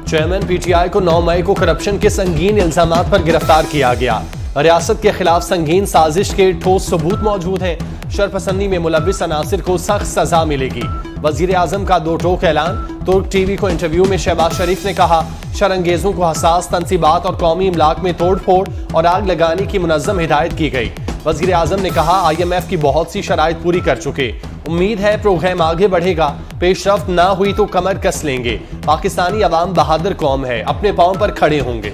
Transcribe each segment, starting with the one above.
Chairman PTI को 9 मई को corruption के संगीन इल्जामात पर गिरफ्तार किया गया। रियासत के खिलाफ संगीन साजिश के ठोस सबूत मौजूद हैं। शरपसंदी में मुलविस अनासिर को सख्त सजा मिलेगी। वजीर आजम का दो टोक ऐलान। तुर्क टीवी को इंटरव्यू में शहबाज शरीफ ने कहा, शरंगेजों को हसास तनसीबात और कौमी इमलाक में तोड़ फोड़ और आग लगाने की मुनज़्ज़म हिदायत की गई। वजीर आजम ने कहा, IMF की बहुत सी शराइत पूरी कर चुके, उम्मीद है प्रोग्राम आगे बढ़ेगा। पेशरफ्त ना हुई तो कमर कस लेंगे। पाकिस्तानी अवाम बहादुर कौम है, अपने पांव पर खड़े होंगे।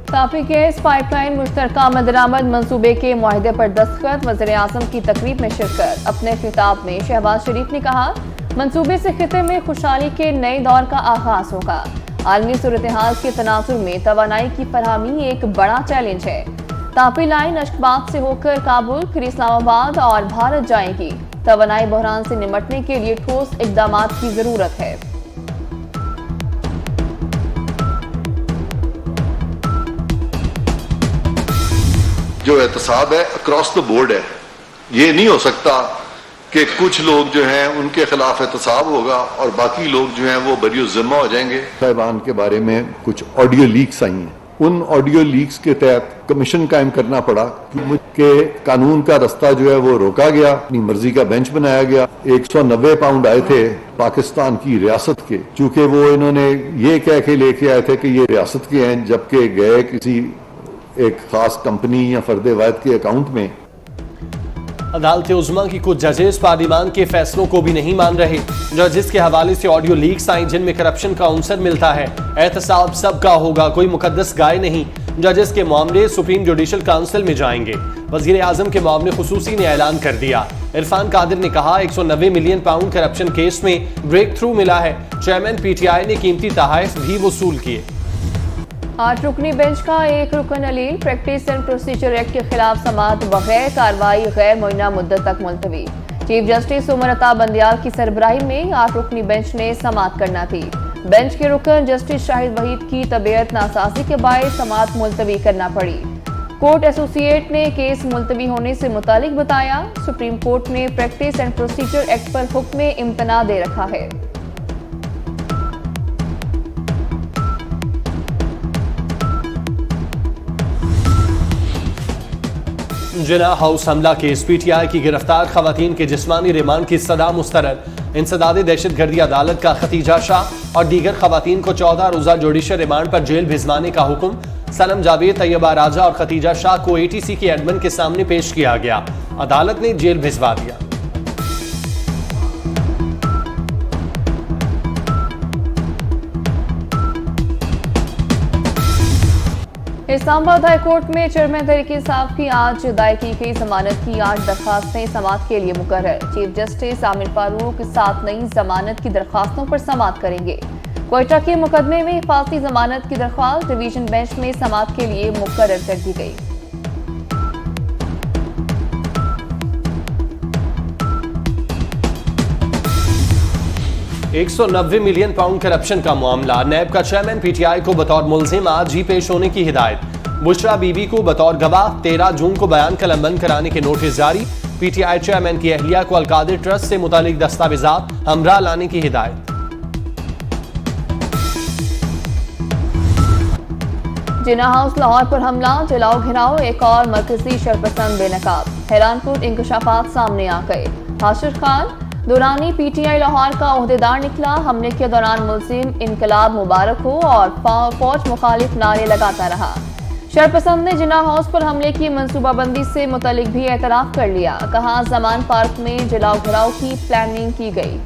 तापी गैस पाइपलाइन मुश्तरका मदरामद मंसूबे के मुआहदे पर दस्तखत। वज़ीर आज़म की तकरीब में शिरकत। अपने खिताब में शहबाज शरीफ ने कहा, मंसूबे से खिते में खुशहाली के नए दौर का आगाज होगा। आलमी सूरत हाल के तनाजुर में तवानाई की फरहमी एक बड़ा चैलेंज है। तापी लाइन अशखबाद से होकर काबुल, फिर इस्लामाबाद और भारत जाएगी। तवानाई बहरान से निमटने के लिए ठोस इकदाम की जरूरत है। जो एहतसाब है अक्रॉस द बोर्ड है। ये नहीं हो सकता कि कुछ लोग जो हैं उनके खिलाफ एहतसाब होगा और बाकी लोग जो हैं वो बरी जिम्मा हो जाएंगे। साहिबान के बारे में कुछ ऑडियो लीक्स आई हैं, उन ऑडियो लीक्स के तहत कमीशन कायम करना पड़ा कि कानून का रास्ता जो है वो रोका गया, अपनी मर्जी का बेंच बनाया गया। 190 पाउंड आए थे पाकिस्तान की रियासत के, चूंकि वो इन्होंने ये कह के लेके आए थे कि ये रियासत के हैं, जबकि गए किसी एक खास कंपनी या फर्दे वायद के अकाउंट में। अदालत उज़्मा की कुछ जजेस पार्लिमान के फैसलों को भी नहीं मान रहे। जजेस के हवाले से ऑडियो लीक्स आई जिनमें करप्शन का अंसर मिलता है। एहतसाब सबका होगा, कोई मुकद्दस गाय नहीं। जजेस के मामले सुप्रीम जुडिशल काउंसिल में जाएंगे। वजीर आजम के मामले खुसूसी ने ऐलान कर दिया। इरफान कादिर ने कहा, 190 मिलियन पाउंड करप्शन केस में ब्रेक थ्रू मिला है। चेयरमैन पीटीआई ने कीमती तहाइफ भी वसूल किए। 8 रुकनी बेंच का एक रुकन अलील। प्रैक्टिस एंड प्रोसीजर एक्ट के खिलाफ समाअत बगैर कार्रवाई गैर मुअय्यना मुद्दत तक मुलतवी। चीफ जस्टिस उमर अता बंदियाल की सरबराही में 8 रुकनी बेंच ने समाअत करना थी। बेंच के रुकन जस्टिस शाहिद वहीद की तबीयत नासाजी के बायस समाअत मुलतवी करना पड़ी। कोर्ट एसोसिएट ने केस मुलतवी होने से मुतालिक बताया। सुप्रीम कोर्ट ने प्रैक्टिस एंड प्रोसीजर एक्ट पर हुक्म इम्तना दे रखा है। जिना हाउस हमला केस, पीटीआई की गिरफ्तार खवातीन के जिस्मानी रिमांड की सदा मुस्तरद। इंसदादे दहशतगर्दी अदालत का खतीजा शाह और दीगर खवातीन को 14 रोजा जुडिशल रिमांड पर जेल भिजवाने का हुक्म। सनम जावेद, तैयबा राजा और खतीजा शाह को ATC के एडमिन के सामने पेश किया गया। अदालत ने जेल भिजवा दिया। इस्लामाबाद हाई कोर्ट में चेयरमैन तहरीक-ए-इंसाफ की आज दायर की गई जमानत की 8 दरखास्तें समाअत के लिए मुकर्रर। चीफ जस्टिस आमिर फारूक 7 नई जमानत की दरखास्तों पर समाअत करेंगे। क्वेटा के मुकदमे में हिफाजती जमानत की दरख्वास्त डिवीजन बेंच में समाअत के लिए मुकर्रर कर दी गई। £190 मिलियन करप्शन का मामला। नैब का चेयरमैन पीटीआई को बतौर मुल्जिम आज ही पेश होने की हिदायत। बुशरा बीबी को बतौर गवाह 13 जून को बयान कलमबंद कराने के नोटिस जारी। पीटीआई चेयरमैन की अहलिया को अलकादिर ट्रस्ट से मुतालिक दस्तावेजात हमरा लाने की हिदायत। जिना हाउस लाहौर पर हमला, जलाओ घिराओ, एक और मरकजी शरपसंद बेनकाब। हैरानकुन इंकशाफात सामने आ गए। हाशिर खान दुरानी पीटीआई लाहौर का ओहदेदार निकला। हमले के दौरान मुल्जिम इनकलाब मुबारक हो और फौज मुखालिफ नारे लगाता रहा। शरपसंद ने जिना हाउस पर हमले की मंसूबाबंदी से मुतलिक भी एतराफ कर लिया। कहा, जमान पार्क में जलाओ घिराओ की प्लानिंग की गई।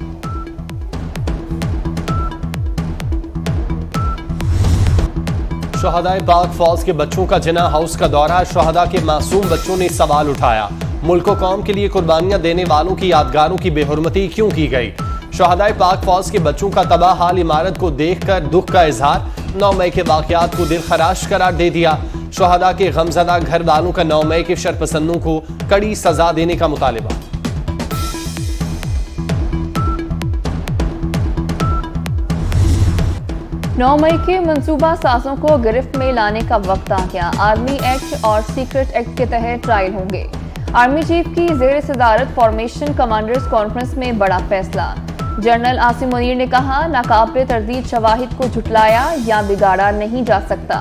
शहदाए पाक फौज के बच्चों का जिना हाउस का दौरा। शहदा के मासूम बच्चों ने सवाल उठाया, मुल्क कौम के लिए कुर्बानियां देने वालों की यादगारों की बेहुरमती क्यों की गई। शहदाए पाक फौज के बच्चों का तबाह हाल इमारत को देखकर दुख का इजहार। 9 मई के वाकयात को दिल खराश करार दे दिया। शहदा के गमजदा घर वालों का 9 मई के शरपसंदों को कड़ी सजा देने का मुतालिबा। 9 मई के मंसूबा साजों को गिरफ्त में लाने का वक्त आ गया। आर्मी एक्ट और सीक्रेट एक्ट के तहत ट्रायल होंगे। आर्मी चीफ की जेर सदारत फॉर्मेशन कमांडर्स कॉन्फ्रेंस में बड़ा फैसला। जनरल आसिम मुनीर ने कहा, नाकाबिले तरदीद शवाहिद को झुटलाया या बिगाड़ा नहीं जा सकता।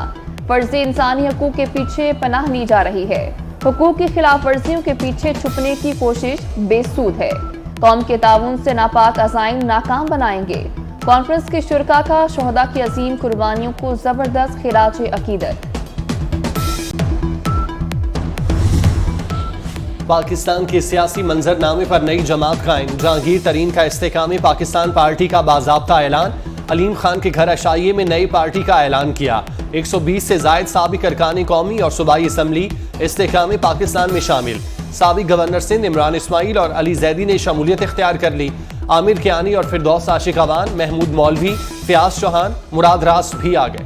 फर्जी इंसानी हकूक के पीछे पनाह ली जा रही है। हुकूक की खिलाफ वर्जियों के पीछे छुपने की कोशिश बेसूद है। कौम के ताउन से नापाक अज़ाइम नाकाम बनाएंगे। कॉन्फ्रेंस के शुरका का शोहदा की अजीम कुर्बानियों को जबरदस्त खिराज अकीदत। पाकिस्तान के सियासी मंजरनामे पर नई जमात कायम। जहांगीर तरीन का इस्तेकाम पाकिस्तान पार्टी का बाज़ाब्ता ऐलान। अलीम खान के घर अशाइये में नई पार्टी का ऐलान किया। 120 से जायद साबिक अरकान कौमी और सूबाई असम्बली इस्तेकाम पाकिस्तान में शामिल। साबिक गवर्नर सिंध इमरान इस्माइल और अली जैदी ने शमूलियत इख्तियार कर ली। आमिर कियानी और फिरदौस आशिक अवान, महमूद मौलवी, फयाज चौहान, मुराद रास भी आ गए।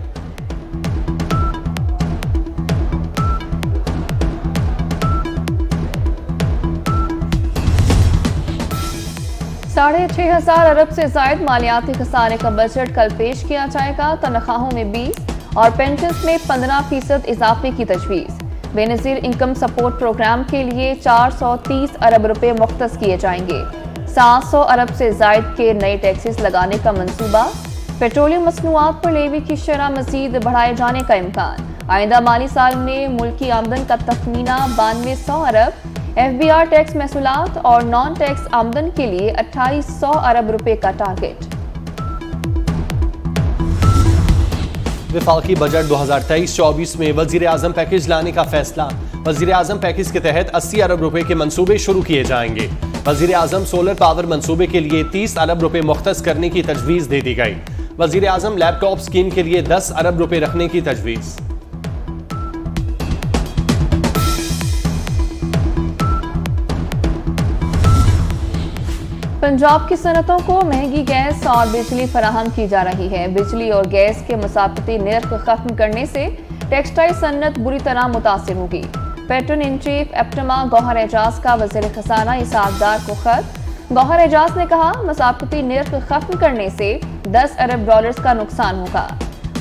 साढ़े 6,000 अरब से जायद मालियाती खसारे का बजट कल पेश किया जाएगा। तनख्वाहों में 20 और पेंशन में 15% इजाफे की तजवीज़। बेनज़ीर इनकम सपोर्ट प्रोग्राम के लिए 430 अरब रुपए मुख्तस किए जाएंगे। 700 अरब से जायद के नए टैक्सेस लगाने का मंसूबा। पेट्रोलियम मसनूआत पर लेवी की शरह मजीद बढ़ाए जाने का इम्कान। आइंदा माली साल में मुल्की आमदन का तखमीना 9200 अरब। FBR टैक्स महसूलात और नॉन टैक्स आमदन के लिए 2800 अरब रुपए का टारगेट। विफाकी बजट 2023-24 में वजीर आजम पैकेज लाने का फैसला। वजीर आजम पैकेज के तहत 80 अरब रुपए के मंसूबे शुरू किए जाएंगे। वजीर आजम सोलर पावर मंसूबे के लिए 30 अरब रुपए मुख्तस करने की तजवीज दे दी गई। वजीर आजम लैपटॉप स्कीम के लिए 10 अरब रुपए रखने की तजवीज। पंजाब की सनतों को महंगी गैस और बिजली फराहम की जा रही है। बिजली और गैस के मुसाफती निर्ख खत्म करने से टेक्सटाइल सन्नत बुरी तरह मुतासिर होगी। Patron in chief APTMA Gohar Ejaz का वज़ीर खजाना इसाकदार को खत। गौहर एजाज ने कहा, मुसाफती निर्ख खत्म करने से 10 अरब डॉलर्स का नुकसान होगा।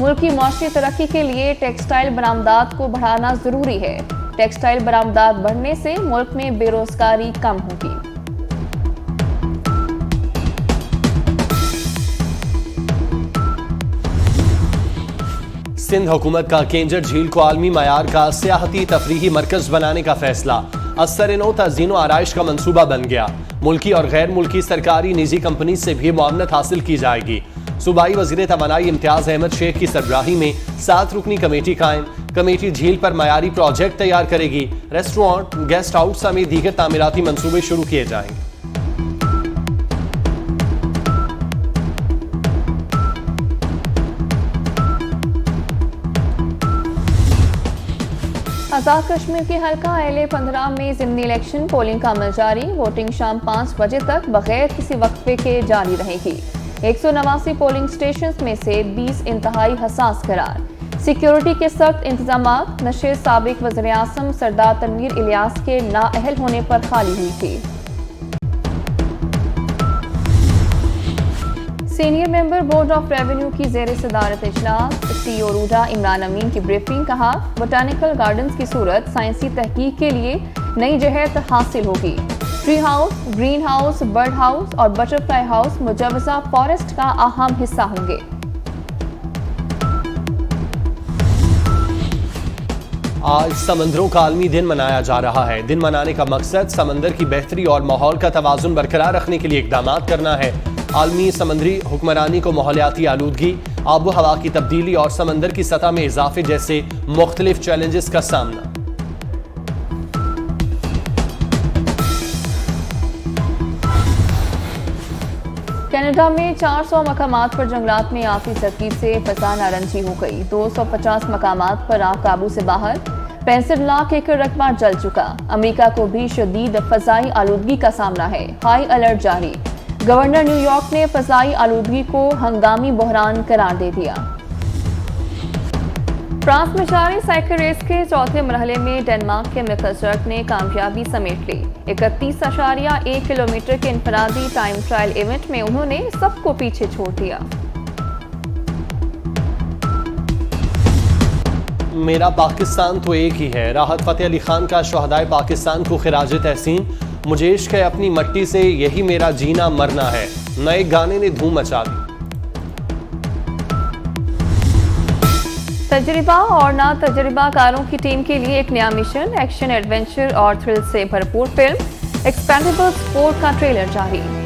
मुल्क की मौसमी तरक्की के लिए टेक्सटाइल बरामदात को बढ़ाना जरूरी है। टेक्सटाइल बरामदात बढ़ने से मुल्क में बेरोजगारी कम होगी। सिंध हुकूमत का केंजर झील को आलमी मयार का सियाहती तफरीही मरकज बनाने का फैसला। असर-ए-नौ तज़ीन व आराइश का मंसूबा बन गया। मुल्की और गैर मुल्की सरकारी निजी कंपनी से भी मुआवनत हासिल की जाएगी। सूबाई वज़ीर तवानाई इम्तियाज अहमद शेख की सरबराही में 7 रुकनी कमेटी कायम। कमेटी झील पर मयारी प्रोजेक्ट तैयार करेगी। रेस्टोरेंट, गेस्ट हाउस समेत दीगर तामीराती मंसूबे शुरू किए जाएंगे। आजाद कश्मीर के हल्का LA-15 में ज़िमनी इलेक्शन पोलिंग का अमल जारी। वोटिंग शाम 5 बजे तक बगैर किसी वक्फे के जारी रहेगी। 189 पोलिंग स्टेशन में से 20 इंतहाई हसास करार। सिक्योरिटी के सख्त इंतजाम। नशे साबिक वज़ीर आज़म सरदार तनवीर इलियास के नाअहल होने पर खाली हुई थी। Senior member board of revenue की जेर सदारत इजलास। CEO रूडा इमरान अमीन की ब्रीफिंग। कहा, बोटानिकल गार्डन्स की सूरत साइंसी तहकीक के लिए नई जहत हासिल होगी। Tree house, green house, bird house और बटरफ्लाई हाउस मुजवजा फॉरेस्ट का अहम हिस्सा होंगे। आज समंदरों का आलमी दिन मनाया जा रहा है। दिन मनाने का मकसद समंदर की बेहतरी और माहौल का तवाजुन बरकरार रखने के लिए इकदाम करना है। आलमी समंदरी हुक्मरानी को माहौलियाती आलूदगी, आबो हवा की तब्दीली और समंदर की सतह में इजाफे जैसे मुख्तलिफ चैलेंजेस का सामना। कनाडा में 400 मकामात पर जंगलात में आफी तरकीब से फजा नारंगी हो गई। 250 मकामात पर आग काबू से बाहर। 65 लाख एकड़ रकबा जल चुका। अमेरिका को भी शदीद फजाई आलूदगी का सामना है। हाई अलर्ट जारी। गवर्नर न्यूयॉर्क ने फजाई आलूदगी को हंगामी बहरान करार दे दिया। फ्रांस में जारी साइकिल रेस के चौथे मरहले में डेनमार्क के मिकलजर्क ने कामयाबी समेट ली। 31.1 किलोमीटर के इनफरादी टाइम ट्रायल इवेंट में उन्होंने सबको पीछे छोड़ दिया। मेरा पाकिस्तान तो एक ही है। राहत फ़तेह अली खान का शहदाए पाकिस्तान को खिराज तहसीन। मुझे इश्क है अपनी मट्टी से, यही मेरा जीना मरना है। नए गाने ने धूम मचा दी। तजर्बा और ना तजर्बाकारों की टीम के लिए एक नया मिशन, एक्शन, एडवेंचर और थ्रिल से भरपूर फिल्म एक्सपेंडेबल्स 4 का ट्रेलर जारी।